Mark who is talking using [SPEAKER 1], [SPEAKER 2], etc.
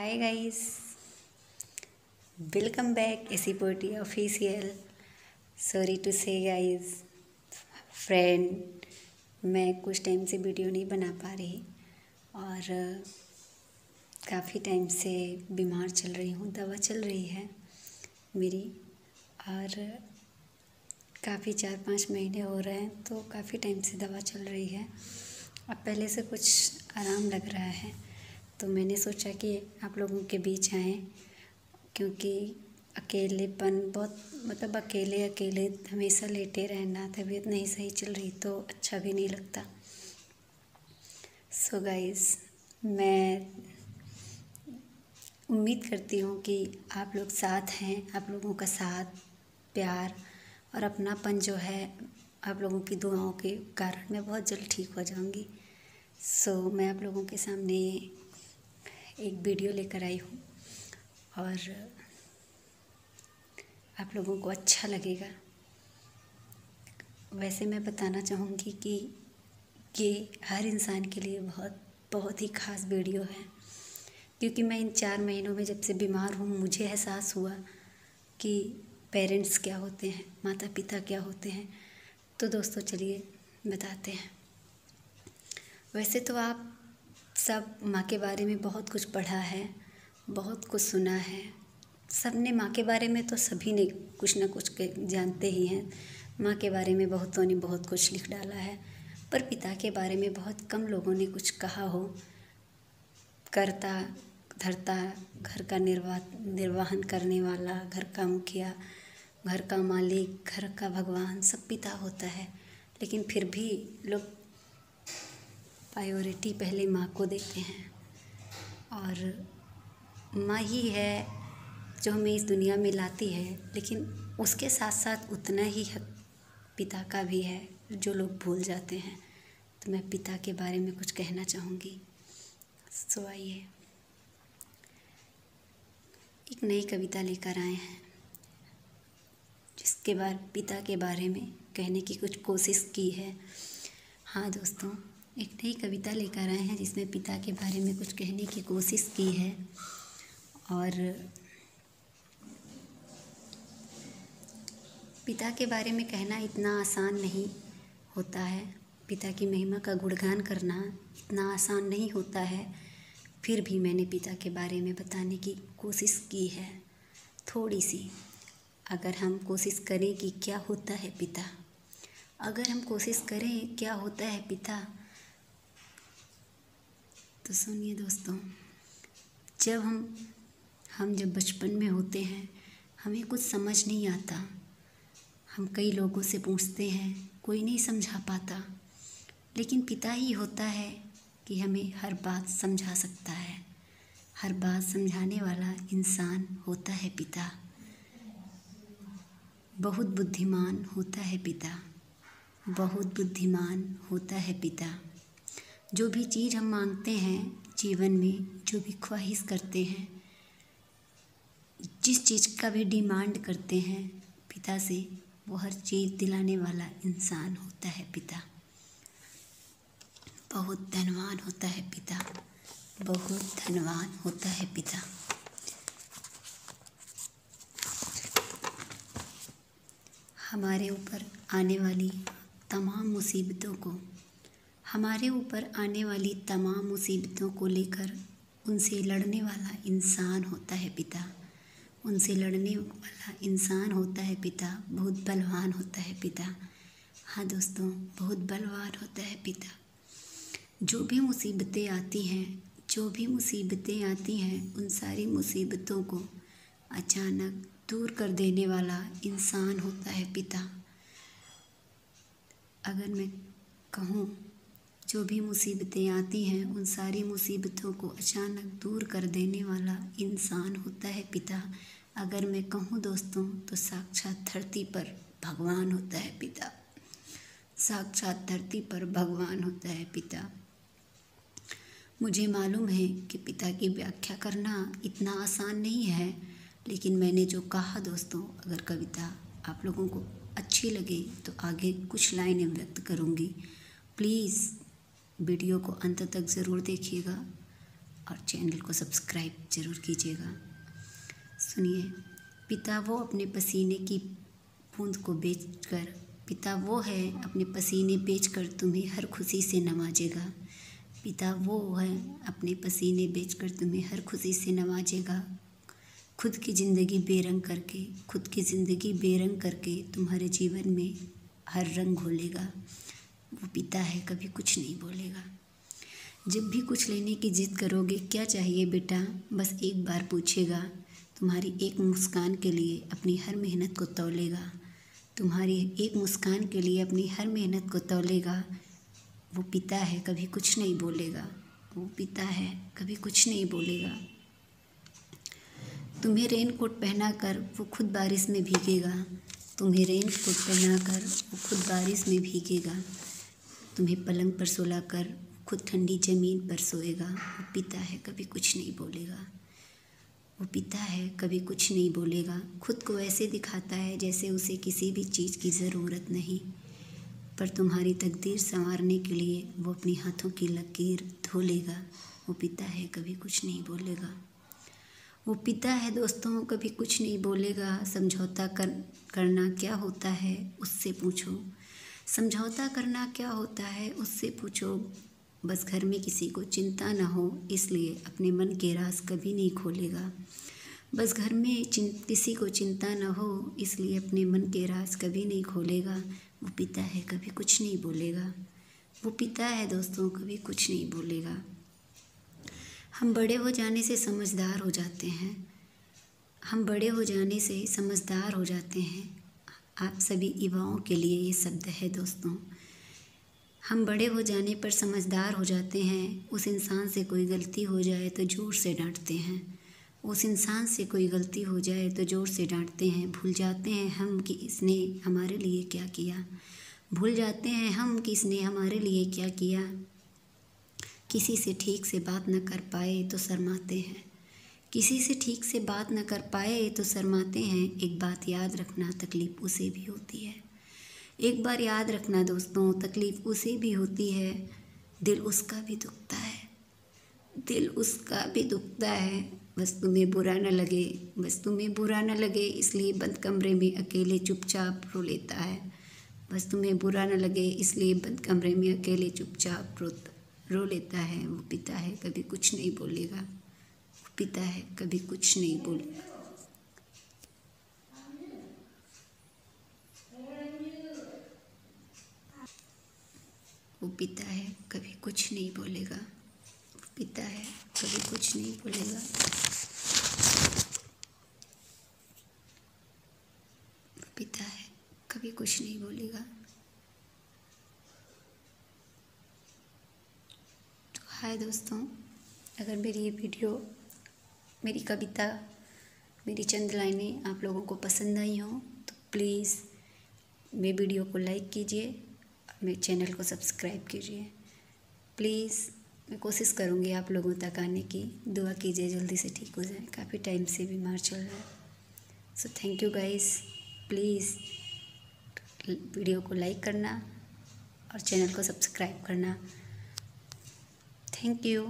[SPEAKER 1] हाय guys, welcome back एसी पोटी official. Sorry to say guys friend, मैं कुछ टाइम से वीडियो नहीं बना पा रही और काफ़ी टाइम से बीमार चल रही हूँ। दवा चल रही है मेरी और काफ़ी 4-5 महीने हो रहे हैं, तो काफ़ी टाइम से दवा चल रही है। अब पहले से कुछ आराम लग रहा है, तो मैंने सोचा कि आप लोगों के बीच आएँ, क्योंकि अकेलेपन बहुत अकेले अकेले हमेशा लेटे रहना, तबीयत नहीं सही चल रही तो अच्छा भी नहीं लगता। सो गाइस, मैं उम्मीद करती हूँ कि आप लोग साथ हैं। आप लोगों का साथ, प्यार और अपनापन जो है, आप लोगों की दुआओं के कारण मैं बहुत जल्द ठीक हो जाऊँगी। सो मैं आप लोगों के सामने एक वीडियो लेकर आई हूँ और आप लोगों को अच्छा लगेगा। वैसे मैं बताना चाहूँगी कि ये हर इंसान के लिए बहुत बहुत ही ख़ास वीडियो है, क्योंकि मैं इन 4 महीनों में जब से बीमार हूँ, मुझे एहसास हुआ कि पेरेंट्स क्या होते हैं, माता पिता क्या होते हैं। तो दोस्तों चलिए बताते हैं। वैसे तो आप सब माँ के बारे में बहुत कुछ पढ़ा है, बहुत कुछ सुना है। सब ने माँ के बारे में, तो सभी ने कुछ ना कुछ जानते ही हैं। माँ के बारे में बहुतों ने बहुत कुछ लिख डाला है, पर पिता के बारे में बहुत कम लोगों ने कुछ कहा हो। करता धरता, घर का निर्वहन करने वाला, घर का मुखिया, घर का मालिक, घर का भगवान, सब पिता होता है। लेकिन फिर भी लोग प्रायोरिटी पहले माँ को देते हैं, और माँ ही है जो हमें इस दुनिया में लाती है। लेकिन उसके साथ साथ उतना ही हक पिता का भी है, जो लोग भूल जाते हैं। तो मैं पिता के बारे में कुछ कहना चाहूँगी। सो आइए, एक नई कविता लेकर आए हैं, जिसके बाद पिता के बारे में कहने की कुछ कोशिश की है। हाँ दोस्तों, एक नई कविता लेकर आए हैं जिसमें पिता के बारे में कुछ कहने की कोशिश की है। और पिता के बारे में कहना इतना आसान नहीं होता है, पिता की महिमा का गुणगान करना इतना आसान नहीं होता है। फिर भी मैंने पिता के बारे में बताने की कोशिश की है, थोड़ी सी। अगर हम कोशिश करें कि क्या होता है पिता, अगर हम कोशिश करें क्या होता है पिता, तो सुनिए दोस्तों। जब हम जब बचपन में होते हैं, हमें कुछ समझ नहीं आता। हम कई लोगों से पूछते हैं, कोई नहीं समझा पाता। लेकिन पिता ही होता है कि हमें हर बात समझा सकता है। हर बात समझाने वाला इंसान होता है पिता। बहुत बुद्धिमान होता है पिता, बहुत बुद्धिमान होता है पिता। जो भी चीज़ हम मांगते हैं जीवन में, जो भी ख्वाहिश करते हैं, जिस चीज़ का भी डिमांड करते हैं पिता से, वो हर चीज़ दिलाने वाला इंसान होता है पिता। बहुत धनवान होता है पिता, बहुत धनवान होता है पिता। हमारे ऊपर आने वाली तमाम मुसीबतों को, हमारे ऊपर आने वाली तमाम मुसीबतों को लेकर उनसे लड़ने वाला इंसान होता है पिता। उनसे लड़ने वाला इंसान होता है पिता। बहुत बलवान होता है पिता। हाँ दोस्तों, बहुत बलवान होता है पिता। जो भी मुसीबतें आती हैं, जो भी मुसीबतें आती हैं, उन सारी मुसीबतों को अचानक दूर कर देने वाला इंसान होता है पिता। अगर मैं कहूँ, जो भी मुसीबतें आती हैं, उन सारी मुसीबतों को अचानक दूर कर देने वाला इंसान होता है पिता। अगर मैं कहूँ दोस्तों, तो साक्षात धरती पर भगवान होता है पिता। साक्षात धरती पर भगवान होता है पिता। मुझे मालूम है कि पिता की व्याख्या करना इतना आसान नहीं है, लेकिन मैंने जो कहा दोस्तों, अगर कविता आप लोगों को अच्छी लगे तो आगे कुछ लाइनें व्यक्त करूँगी। प्लीज़ वीडियो को अंत तक ज़रूर देखिएगा। और चैनल को सब्सक्राइब ज़रूर कीजिएगा। सुनिए, पिता वो अपने पसीने की बूंद को बेचकर, पिता वो है अपने पसीने बेचकर तुम्हें हर खुशी से नवाजेगा। पिता वो है अपने पसीने बेचकर तुम्हें हर खुशी से नवाजेगा। खुद की ज़िंदगी बेरंग करके, खुद की ज़िंदगी बेरंग करके तुम्हारे जीवन में हर रंग घोलेगा। वो पिता है, कभी कुछ नहीं बोलेगा। जब भी कुछ लेने की जिद करोगे, क्या चाहिए बेटा, बस एक बार पूछेगा। तुम्हारी एक मुस्कान के लिए अपनी हर मेहनत को तौलेगा। तुम्हारी एक मुस्कान के लिए अपनी हर मेहनत को तौलेगा। वो पिता है, कभी कुछ नहीं बोलेगा। वो पिता है, कभी कुछ नहीं बोलेगा। तुम्हें रेनकोट पहनाकर वो खुद बारिश में भीगेगा। तुम्हें रेनकोट पहनाकर वो खुद बारिश में भीगेगा। तुम्हें पलंग पर सुलाकर खुद ठंडी ज़मीन पर सोएगा। वो पिता है, कभी कुछ नहीं बोलेगा। वो पिता है, कभी कुछ नहीं बोलेगा। खुद को ऐसे दिखाता है जैसे उसे किसी भी चीज़ की ज़रूरत नहीं, पर तुम्हारी तकदीर संवारने के लिए वो अपने हाथों की लकीर धो लेगा। वो पिता है, कभी कुछ नहीं बोलेगा। वो पिता है दोस्तों, कभी कुछ नहीं बोलेगा। समझौता करना क्या होता है उससे पूछो। समझौता करना क्या होता है उससे पूछो। बस घर में किसी को चिंता ना हो, इसलिए अपने मन के राज कभी नहीं खोलेगा। बस घर में किसी को चिंता ना हो, इसलिए अपने मन के राज कभी नहीं खोलेगा। वो पिता है, कभी कुछ नहीं बोलेगा। वो पिता है दोस्तों, कभी कुछ नहीं बोलेगा। हम बड़े हो जाने से समझदार हो जाते हैं। हम बड़े हो जाने से समझदार हो जाते हैं। आप सभी युवाओं के लिए ये शब्द है दोस्तों। हम बड़े हो जाने पर समझदार हो जाते हैं। उस इंसान से कोई गलती हो जाए तो ज़ोर से डांटते हैं। उस इंसान से कोई गलती हो जाए तो ज़ोर से डांटते हैं। भूल जाते हैं हम कि इसने हमारे लिए क्या किया। भूल जाते हैं हम कि इसने हमारे लिए क्या किया। किसी से ठीक से बात न कर पाए तो शर्माते हैं। किसी से ठीक से बात न कर पाए तो शर्माते हैं। एक बात याद रखना, तकलीफ़ उसे भी होती है। एक बार याद रखना दोस्तों, तकलीफ़ उसे भी होती है। दिल उसका भी दुखता है। दिल उसका भी दुखता है। बस तुम्हें बुरा न लगे, बस तुम्हें बुरा न लगे, इसलिए बंद कमरे में अकेले चुपचाप रो लेता है। बस तुम्हें बुरा न लगे, इसलिए बंद कमरे में अकेले चुपचाप रो लेता है। वो पिता है, कभी कुछ नहीं बोलेगा। वो पिता है, कभी कुछ नहीं बोलेगा। वो पिता है, कभी कुछ नहीं बोलेगा। वो पिता है, कभी कुछ नहीं बोलेगा। वो पिता है, कभी कुछ नहीं बोलेगा। तो हाय दोस्तों, अगर मेरी ये वीडियो, मेरी कविता, मेरी चंद लाइनें आप लोगों को पसंद आई हों तो प्लीज़ मेरे वीडियो को लाइक कीजिए और मेरे चैनल को सब्सक्राइब कीजिए। प्लीज़ मैं कोशिश करूँगी आप लोगों तक आने की। दुआ कीजिए जल्दी से ठीक हो जाए, काफ़ी टाइम से बीमार चल रहा है। So thank you guys. Please video को लाइक करना और चैनल को सब्सक्राइब करना। Thank you.